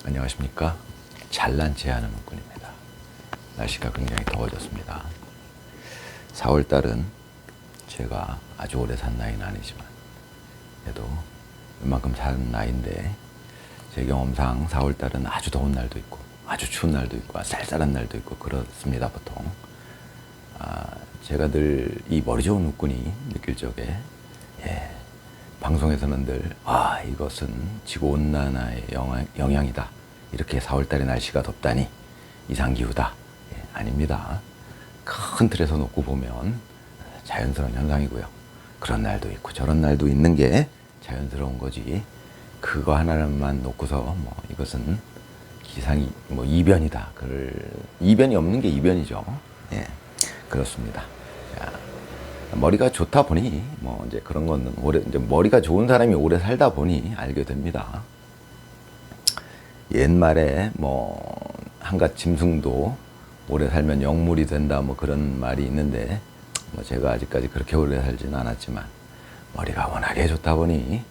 안녕하십니까. 잘난 체하는 문꾼입니다. 날씨가 굉장히 더워졌습니다. 4월달은 제가 아주 오래 산 나이는 아니지만 그래도 웬만큼 산 나이인데 제 경험상 4월달은 아주 더운 날도 있고 아주 추운 날도 있고 쌀쌀한 날도 있고 그렇습니다. 보통 제가 늘 이 머리 좋은 문꾼이 느낄 적에 방송에서는 늘 이것은 지구온난화의 영향이다. 이렇게 4월달에 날씨가 덥다니 이상기후다. 아닙니다. 큰 틀에서 놓고 보면 자연스러운 현상이고요. 그런 날도 있고 저런 날도 있는 게 자연스러운 거지. 그거 하나만 놓고서 이것은 기상이 이변이다. 이변이 없는 게 이변이죠. 그렇습니다. 자, 머리가 좋다 보니 이제 그런 거는 이제 머리가 좋은 사람이 오래 살다 보니 알게 됩니다. 옛말에 한갓 짐승도 오래 살면 영물이 된다 그런 말이 있는데 제가 아직까지 그렇게 오래 살지는 않았지만 머리가 워낙에 좋다 보니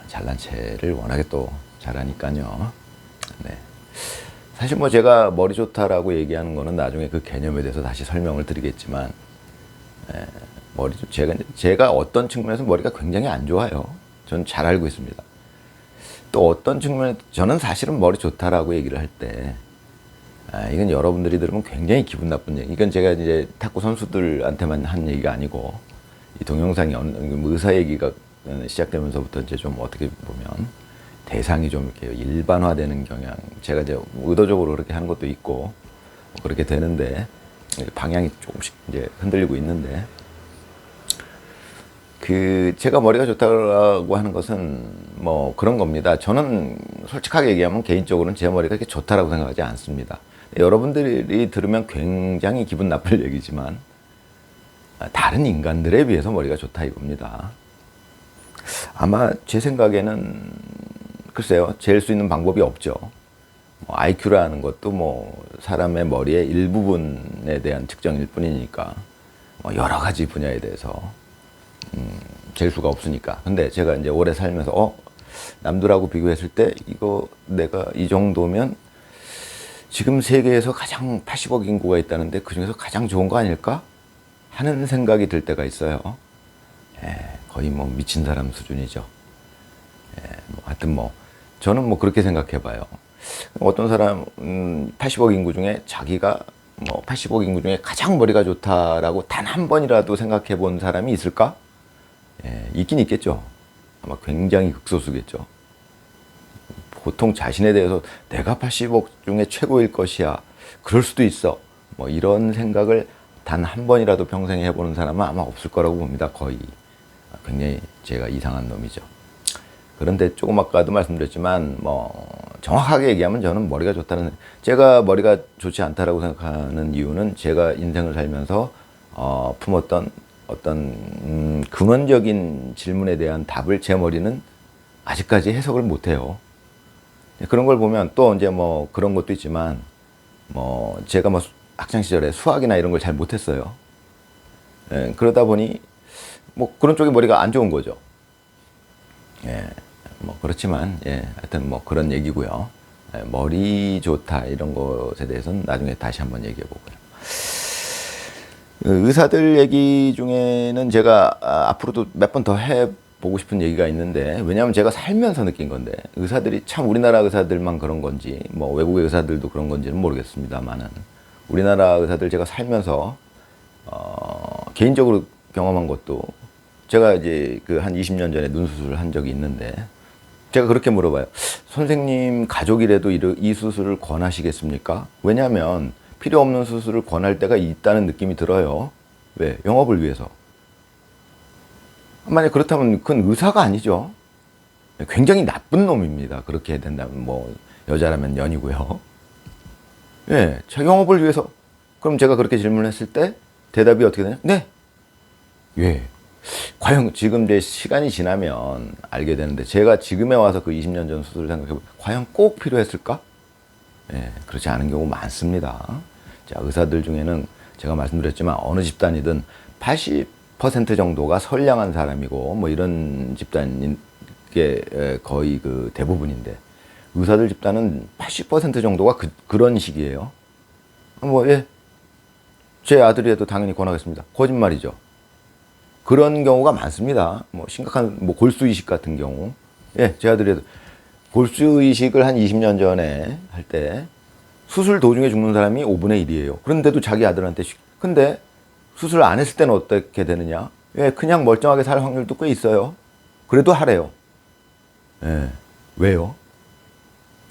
잘난 체를 워낙에 또 잘하니까요. 네. 사실 제가 머리 좋다라고 얘기하는 거는 나중에 그 개념에 대해서 다시 설명을 드리겠지만 제가 어떤 측면에서 머리가 굉장히 안 좋아요. 전 잘 알고 있습니다. 또 어떤 측면에 저는 사실은 머리 좋다라고 얘기를 할 때 이건 여러분들이 들으면 굉장히 기분 나쁜 얘기. 이건 제가 이제 탁구 선수들한테만 한 얘기가 아니고 이 동영상이 의사 얘기가 시작되면서부터 이제 좀 어떻게 보면 대상이 좀 이렇게 일반화되는 경향. 제가 이제 의도적으로 그렇게 하는 것도 있고 그렇게 되는데 방향이 조금씩 이제 흔들리고 있는데 제가 머리가 좋다고 하는 것은 그런 겁니다. 저는 솔직하게 얘기하면 개인적으로는 제 머리가 그렇게 좋다라고 생각하지 않습니다. 여러분들이 들으면 굉장히 기분 나쁠 얘기지만 다른 인간들에 비해서 머리가 좋다 이겁니다. 아마 제 생각에는 글쎄요, 잴 수 있는 방법이 없죠. IQ라는 것도 사람의 머리의 일부분에 대한 측정일 뿐이니까 여러 가지 분야에 대해서 잴 수가 없으니까. 근데 제가 이제 오래 살면서 남들하고 비교했을 때 이거 내가 이 정도면 지금 세계에서 가장 80억 인구가 있다는데 그 중에서 가장 좋은 거 아닐까 하는 생각이 들 때가 있어요. 거의 미친 사람 수준이죠. 하여튼 저는 그렇게 생각해 봐요. 어떤 사람 80억 인구 중에 자기가 80억 인구 중에 가장 머리가 좋다라고 단 한 번이라도 생각해 본 사람이 있을까? 있긴 있겠죠. 아마 굉장히 극소수겠죠. 보통 자신에 대해서 내가 80억 중에 최고일 것이야. 그럴 수도 있어. 이런 생각을 단 한 번이라도 평생에 해보는 사람은 아마 없을 거라고 봅니다. 거의. 굉장히 제가 이상한 놈이죠. 그런데 조금 아까도 말씀드렸지만 정확하게 얘기하면 저는 머리가 좋다는, 제가 머리가 좋지 않다라고 생각하는 이유는 제가 인생을 살면서 품었던 어떤 근원적인 질문에 대한 답을 제 머리는 아직까지 해석을 못해요. 그런 걸 보면 또 이제 그런 것도 있지만 제가 학창 시절에 수학이나 이런 걸 잘 못했어요. 그러다 보니 그런 쪽에 머리가 안 좋은 거죠. 그렇지만 하여튼 그런 얘기고요. 머리 좋다 이런 것에 대해서는 나중에 다시 한번 얘기해 보고요. 의사들 얘기 중에는 제가 앞으로도 몇 번 더 해보고 싶은 얘기가 있는데, 왜냐하면 제가 살면서 느낀 건데, 의사들이 참 우리나라 의사들만 그런 건지 외국의 의사들도 그런 건지는 모르겠습니다만은 우리나라 의사들 제가 살면서 개인적으로 경험한 것도, 제가 이제 한 20년 전에 눈 수술을 한 적이 있는데 제가 그렇게 물어봐요. 선생님 가족이라도 이 수술을 권하시겠습니까? 왜냐하면 필요 없는 수술을 권할 때가 있다는 느낌이 들어요. 왜? 영업을 위해서. 만약 그렇다면 그건 의사가 아니죠. 굉장히 나쁜 놈입니다. 그렇게 해야 된다면 여자라면 년이고요. 자, 영업을 위해서. 그럼 제가 그렇게 질문했을 때 대답이 어떻게 되냐? 네. 과연 지금 내 시간이 지나면 알게 되는데, 제가 지금에 와서 그 20년 전 수술을 생각해보면 과연 꼭 필요했을까? 그렇지 않은 경우 많습니다. 자, 의사들 중에는 제가 말씀드렸지만 어느 집단이든 80% 정도가 선량한 사람이고 이런 집단인 게 거의 그 대부분인데, 의사들 집단은 80% 정도가 그런 식이에요. 뭐, 예, 제 아들이 해도 당연히 권하겠습니다. 거짓말이죠. 그런 경우가 많습니다. 뭐 심각한 뭐 골수 이식 같은 경우. 예, 제 아들이 해도 골수 이식을 한 20년 전에 할 때 수술 도중에 죽는 사람이 5분의 1이에요. 그런데도 자기 아들한테 근데 수술 안 했을 때는 어떻게 되느냐? 예, 그냥 멀쩡하게 살 확률도 꽤 있어요. 그래도 하래요. 예. 왜요?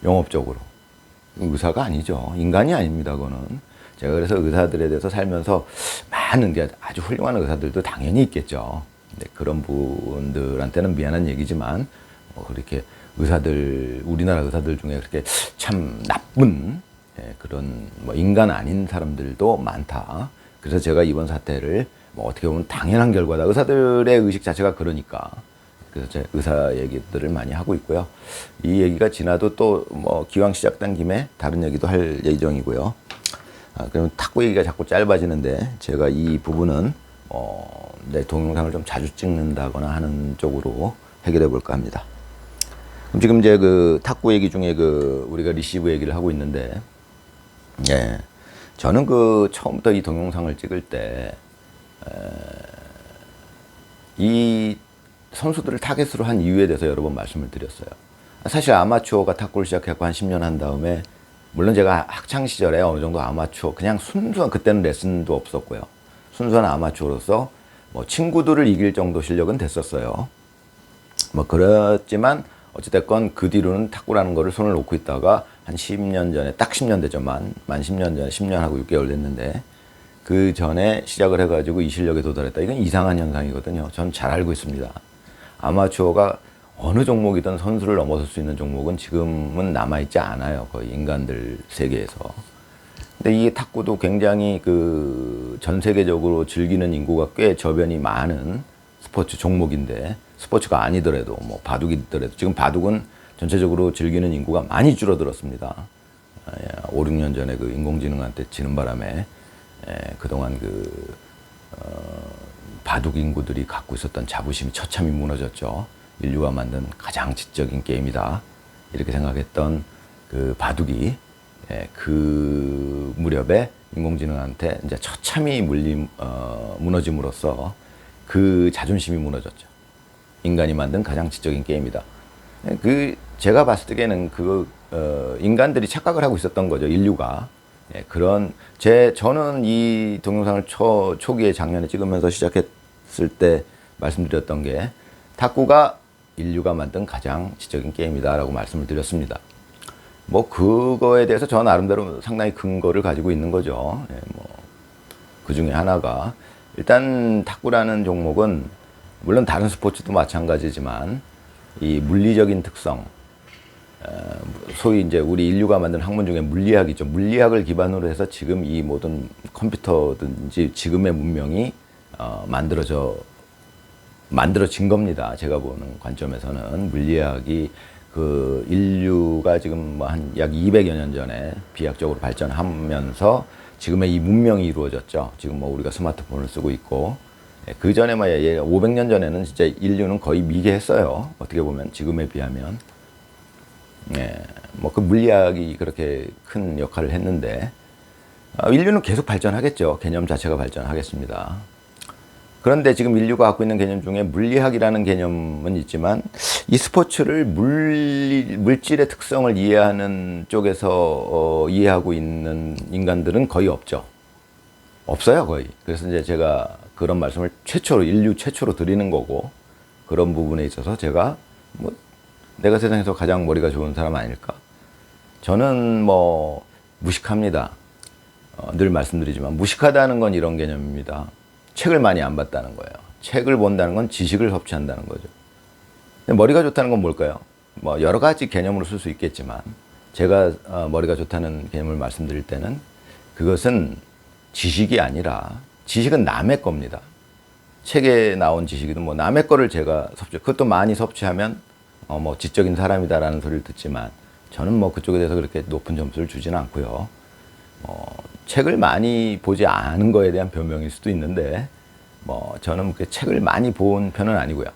영업적으로. 의사가 아니죠. 인간이 아닙니다, 그거는. 제가 그래서 의사들에 대해서 살면서 많은 게 아주 훌륭한 의사들도 당연히 있겠죠. 근데 그런 분들한테는 미안한 얘기지만, 그렇게 의사들, 우리나라 의사들 중에 그렇게 참 나쁜, 예, 그런 뭐 인간 아닌 사람들도 많다. 그래서 제가 이번 사태를 뭐 어떻게 보면 당연한 결과다. 의사들의 의식 자체가 그러니까. 그래서 제 의사 얘기들을 많이 하고 있고요. 이 얘기가 지나도 또 뭐 기왕 시작된 김에 다른 얘기도 할 예정이고요. 그럼 탁구 얘기가 자꾸 짧아지는데 제가 이 부분은 내 동영상을 좀 자주 찍는다거나 하는 쪽으로 해결해 볼까 합니다. 그럼 지금 이제 그 탁구 얘기 중에 그 우리가 리시브 얘기를 하고 있는데, 예, 저는 그 처음부터 이 동영상을 찍을 때 이 선수들을 타겟으로 한 이유에 대해서 여러 번 말씀을 드렸어요. 사실 아마추어가 탁구를 시작했고 한 10년 한 다음에, 물론 제가 학창 시절에 어느 정도 아마추어, 그냥 순수한, 그때는 레슨도 없었고요. 순수한 아마추어로서 뭐 친구들을 이길 정도 실력은 됐었어요. 뭐 그렇지만 어찌됐건 그 뒤로는 탁구라는 거를 손을 놓고 있다가 한 10년 전에, 딱 10년 되죠. 만 10년 전에, 10년하고 6개월 됐는데, 그 전에 시작을 해가지고 이 실력에 도달했다. 이건 이상한 현상이거든요. 저는 잘 알고 있습니다. 아마추어가 어느 종목이든 선수를 넘어설 수 있는 종목은 지금은 남아있지 않아요. 거의 인간들 세계에서. 근데 이 탁구도 굉장히 그 전 세계적으로 즐기는 인구가 꽤 저변이 많은 스포츠 종목인데, 스포츠가 아니더라도 뭐 바둑이더라도, 지금 바둑은 전체적으로 즐기는 인구가 많이 줄어들었습니다. 5, 6년 전에 그 인공지능한테 지는 바람에 그동안 바둑 인구들이 갖고 있었던 자부심이 처참히 무너졌죠. 인류가 만든 가장 지적인 게임이다, 이렇게 생각했던 그 바둑이 그 무렵에 인공지능한테 이제 처참히 무너짐으로써 그 자존심이 무너졌죠. 인간이 만든 가장 지적인 게임이다. 제가 봤을 때는 인간들이 착각을 하고 있었던 거죠, 인류가. 저는 이 동영상을 초기에 작년에 찍으면서 시작했을 때 말씀드렸던 게, 탁구가 인류가 만든 가장 지적인 게임이다라고 말씀을 드렸습니다. 뭐 그거에 대해서 저 나름대로 상당히 근거를 가지고 있는 거죠. 그 중에 하나가, 일단 탁구라는 종목은 물론 다른 스포츠도 마찬가지지만 이 물리적인 특성, 소위 이제 우리 인류가 만든 학문 중에 물리학이 있죠. 물리학을 기반으로 해서 지금 이 모든 컴퓨터든지 지금의 문명이 만들어진 겁니다. 제가 보는 관점에서는 물리학이 그 인류가 지금 뭐 한 약 200여 년 전에 비약적으로 발전하면서 지금의 이 문명이 이루어졌죠. 지금 뭐 우리가 스마트폰을 쓰고 있고, 그 전에 뭐 500년 전에는 진짜 인류는 거의 미개했어요. 어떻게 보면 지금에 비하면. 뭐 그 물리학이 그렇게 큰 역할을 했는데, 인류는 계속 발전하겠죠. 개념 자체가 발전하겠습니다. 그런데 지금 인류가 갖고 있는 개념 중에 물리학이라는 개념은 있지만, 이 스포츠를 물질의 특성을 이해하는 쪽에서 이해하고 있는 인간들은 거의 없죠. 없어요, 거의. 그래서 이제 제가 그런 말씀을 인류 최초로 드리는 거고, 그런 부분에 있어서 제가 뭐 내가 세상에서 가장 머리가 좋은 사람 아닐까? 저는 뭐 무식합니다. 늘 말씀드리지만 무식하다는 건 이런 개념입니다. 책을 많이 안 봤다는 거예요. 책을 본다는 건 지식을 섭취한다는 거죠. 근데 머리가 좋다는 건 뭘까요? 뭐 여러 가지 개념으로 쓸 수 있겠지만, 제가 머리가 좋다는 개념을 말씀드릴 때는 그것은 지식이 아니라, 지식은 남의 겁니다. 책에 나온 지식이든 뭐 남의 거를 제가 그것도 많이 섭취하면 뭐 지적인 사람이다라는 소리를 듣지만, 저는 뭐 그쪽에 대해서 그렇게 높은 점수를 주지는 않고요. 책을 많이 보지 않은 거에 대한 변명일 수도 있는데, 뭐 저는 그 책을 많이 본 편은 아니고요.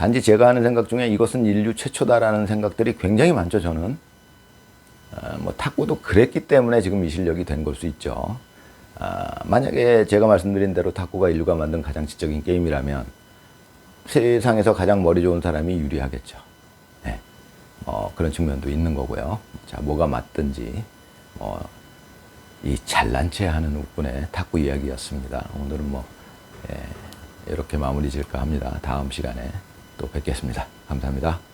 단지 제가 하는 생각 중에 이것은 인류 최초다라는 생각들이 굉장히 많죠, 저는. 뭐 탁구도 그랬기 때문에 지금 이 실력이 된 걸 수 있죠. 만약에 제가 말씀드린 대로 탁구가 인류가 만든 가장 지적인 게임이라면 세상에서 가장 머리 좋은 사람이 유리하겠죠. 네. 그런 측면도 있는 거고요. 자, 뭐가 맞든지 이 잘난 체 하는 우뿐의 탁구 이야기였습니다. 오늘은 뭐 이렇게 마무리 질까 합니다. 다음 시간에 또 뵙겠습니다. 감사합니다.